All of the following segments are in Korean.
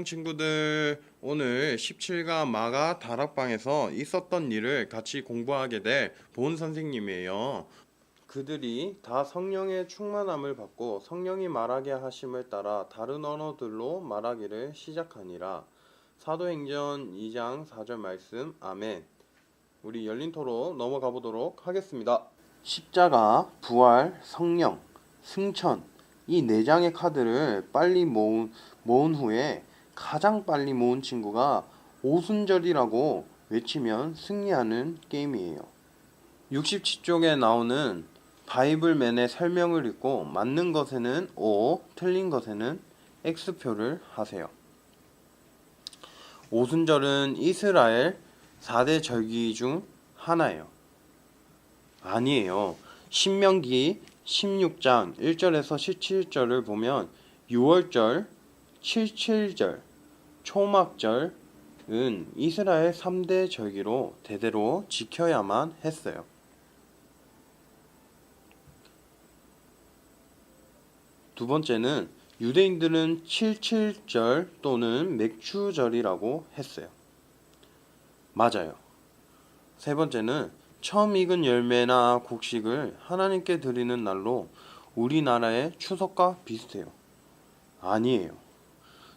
안녕 친구들. 오늘 17가 마가 다락방에서 있었던 일을 같이 공부하게 될 보은 선생님이에요. 그들이 다 성령의 충만함을 받고 성령이 말하게 하심을 따라 다른 언어들로 말하기를 시작하니라. 사도행전 2장 4절 말씀. 아멘. 우리 열린 토로 넘어가 보도록 하겠습니다. 십자가, 부활, 성령, 승천, 이 네 장의 카드를 빨리 모은 후에 가장 빨리 모은 친구가 오순절이라고 외치면 승리하는 게임이에요. 67쪽에 나오는 바이블맨의 설명을 읽고 맞는 것에는 O, 틀린 것에는 X표를 하세요. 오순절은 이스라엘 4대 절기 중 하나예요. 아니에요. 신명기 16장 1절에서 17절을 보면 6월절, 77절, 초막절은 이스라엘 3대 절기로 대대로 지켜야만 했어요. 두 번째는 유대인들은 77절 또는 맥추절이라고 했어요. 맞아요. 세 번째는 처음 익은 열매나 곡식을 하나님께 드리는 날로 우리나라의 추석과 비슷해요. 아니에요.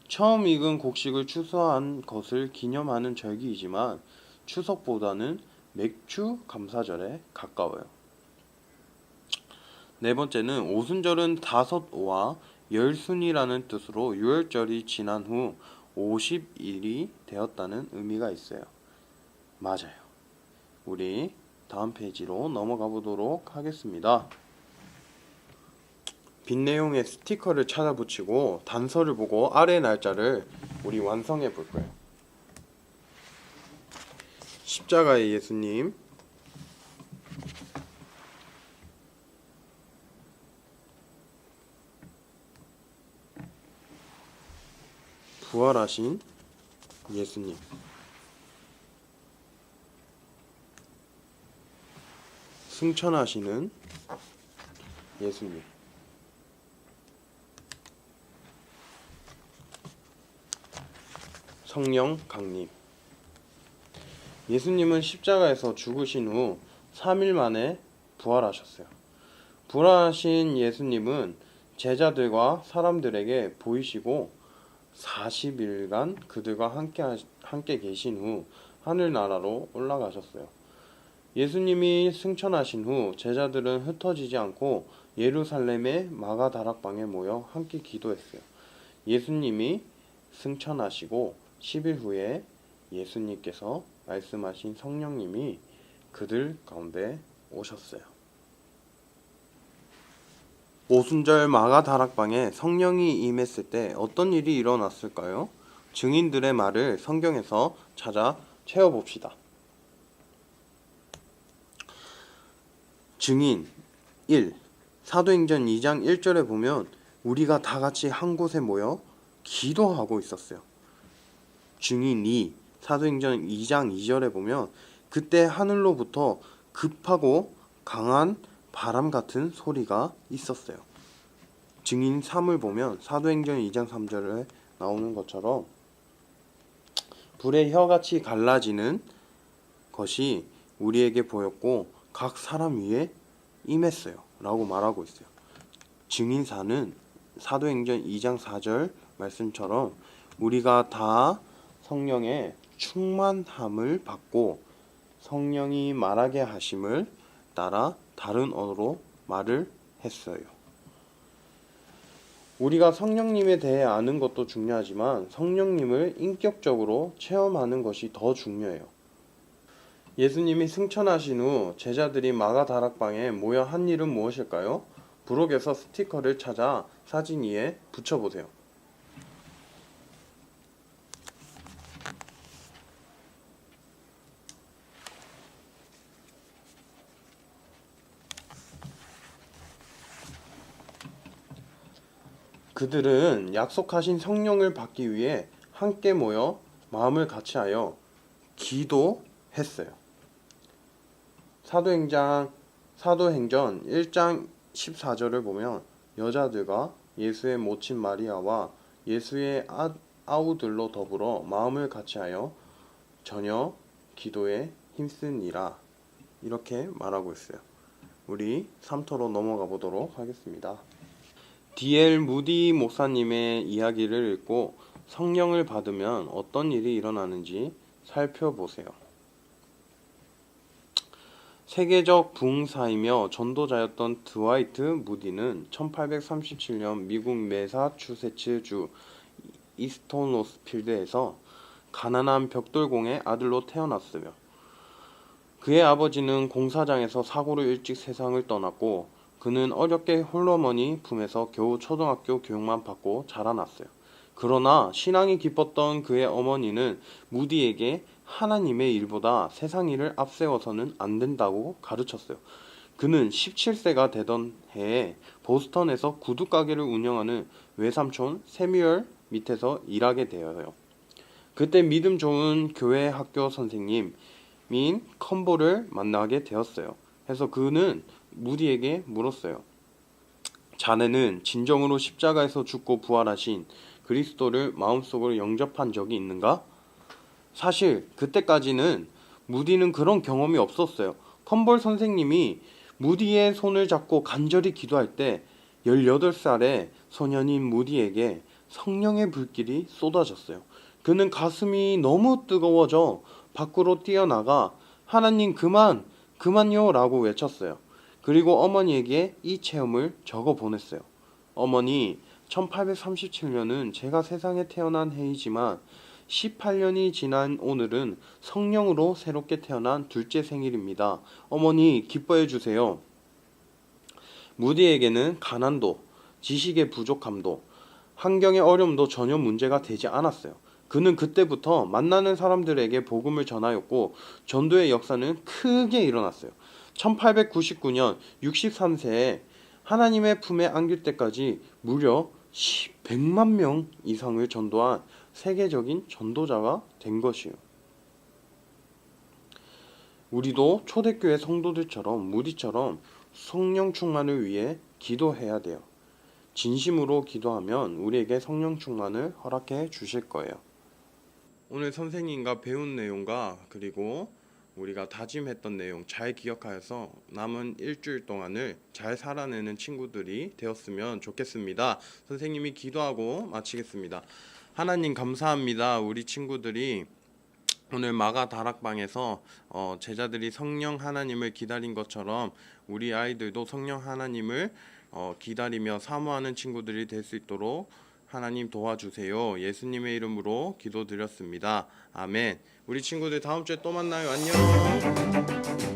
처음 익은 곡식을 추수한 것을 기념하는 절기이지만 추석보다는 맥추 감사절에 가까워요. 네 번째는 오순절은 다섯와 열순이라는 뜻으로 유월절이 지난 후 50일이 되었다는 의미가 있어요. 맞아요. 우리 다음 페이지로 넘어가 보도록 하겠습니다. 빈 내용의 스티커를 찾아 붙이고 단서를 보고 아래 날짜를 우리 완성해 볼 거예요. 십자가의 예수님, 부활하신 예수님, 승천하시는 예수님, 성령 강림. 예수님은 십자가에서 죽으신 후 3일 만에 부활하셨어요. 부활하신 예수님은 제자들과 사람들에게 보이시고 40일간 그들과 함께 계신 후 하늘나라로 올라가셨어요. 예수님이 승천하신 후 제자들은 흩어지지 않고 예루살렘의 마가 다락방에 모여 함께 기도했어요. 예수님이 승천하시고 10일 후에 예수님께서 말씀하신 성령님이 그들 가운데 오셨어요. 오순절 마가 다락방에 성령이 임했을 때 어떤 일이 일어났을까요? 증인들의 말을 성경에서 찾아 채워봅시다. 증인 1. 사도행전 2장 1절에 보면 우리가 다 같이 한 곳에 모여 기도하고 있었어요. 증인 2. 사도행전 2장 2절에 보면 그때 하늘로부터 급하고 강한 바람 같은 소리가 있었어요. 증인 3을 보면 사도행전 2장 3절에 나오는 것처럼 불의 혀같이 갈라지는 것이 우리에게 보였고 각 사람 위에 임했어요 라고 말하고 있어요. 증인 4는 사도행전 2장 4절 말씀처럼 우리가 다 성령의 충만함을 받고 성령이 말하게 하심을 따라 다른 언어로 말을 했어요. 우리가 성령님에 대해 아는 것도 중요하지만 성령님을 인격적으로 체험하는 것이 더 중요해요. 예수님이 승천하신 후 제자들이 마가 다락방에 모여 한 일은 무엇일까요? 부록에서 스티커를 찾아 사진 위에 붙여보세요. 그들은 약속하신 성령을 받기 위해 함께 모여 마음을 같이하여 기도했어요. 사도행전 1장 14절을 보면 여자들과 예수의 모친 마리아와 예수의 아우들로 더불어 마음을 같이하여 전혀 기도에 힘쓰니라. 이렇게 말하고 있어요. 우리 3토로 넘어가 보도록 하겠습니다. D.L. 무디 목사님의 이야기를 읽고 성령을 받으면 어떤 일이 일어나는지 살펴보세요. 세계적 부흥사이며 전도자였던 드와이트 무디는 1837년 미국 매사추세츠주 이스토노스필드에서 가난한 벽돌공의 아들로 태어났으며 그의 아버지는 공사장에서 사고로 일찍 세상을 떠났고 그는 어렵게 홀어머니 품에서 겨우 초등학교 교육만 받고 자라났어요. 그러나 신앙이 깊었던 그의 어머니는 무디에게 하나님의 일보다 세상 일을 앞세워서는 안 된다고 가르쳤어요. 그는 17세가 되던 해에 보스턴에서 구두가게를 운영하는 외삼촌 세뮤얼 밑에서 일하게 되어요. 그때 믿음 좋은 교회 학교 선생님인 컴보를 만나게 되었어요. 그래서 그는 무디에게 물었어요. 자네는 진정으로 십자가에서 죽고 부활하신 그리스도를 마음속으로 영접한 적이 있는가? 사실 그때까지는 무디는 그런 경험이 없었어요. 컴볼 선생님이 무디의 손을 잡고 간절히 기도할 때 18살의 소년인 무디에게 성령의 불길이 쏟아졌어요. 그는 가슴이 너무 뜨거워져 밖으로 뛰어나가 하나님 그만요 라고 외쳤어요. 그리고 어머니에게 이 체험을 적어 보냈어요. 어머니, 1837년은 제가 세상에 태어난 해이지만 18년이 지난 오늘은 성령으로 새롭게 태어난 둘째 생일입니다. 어머니 기뻐해 주세요. 무디에게는 가난도, 지식의 부족함도, 환경의 어려움도 전혀 문제가 되지 않았어요. 그는 그때부터 만나는 사람들에게 복음을 전하였고 전도의 역사는 크게 일어났어요. 1899년 63세에 하나님의 품에 안길 때까지 무려 100만 명 이상을 전도한 세계적인 전도자가 된 것이요. 우리도 초대교회 성도들처럼 무디처럼 성령 충만을 위해 기도해야 돼요. 진심으로 기도하면 우리에게 성령 충만을 허락해 주실 거예요. 오늘 선생님과 배운 내용과 그리고 우리가 다짐했던 내용 잘 기억하여서 남은 일주일 동안을 잘 살아내는 친구들이 되었으면 좋겠습니다. 선생님이 기도하고 마치겠습니다. 하나님 감사합니다. 우리 친구들이 오늘 마가 다락방에서 제자들이 성령 하나님을 기다린 것처럼 우리 아이들도 성령 하나님을 기다리며 사모하는 친구들이 될 수 있도록 하나님 도와주세요. 예수님의 이름으로 기도드렸습니다. 아멘. 우리 친구들 다음 주에 또 만나요. 안녕.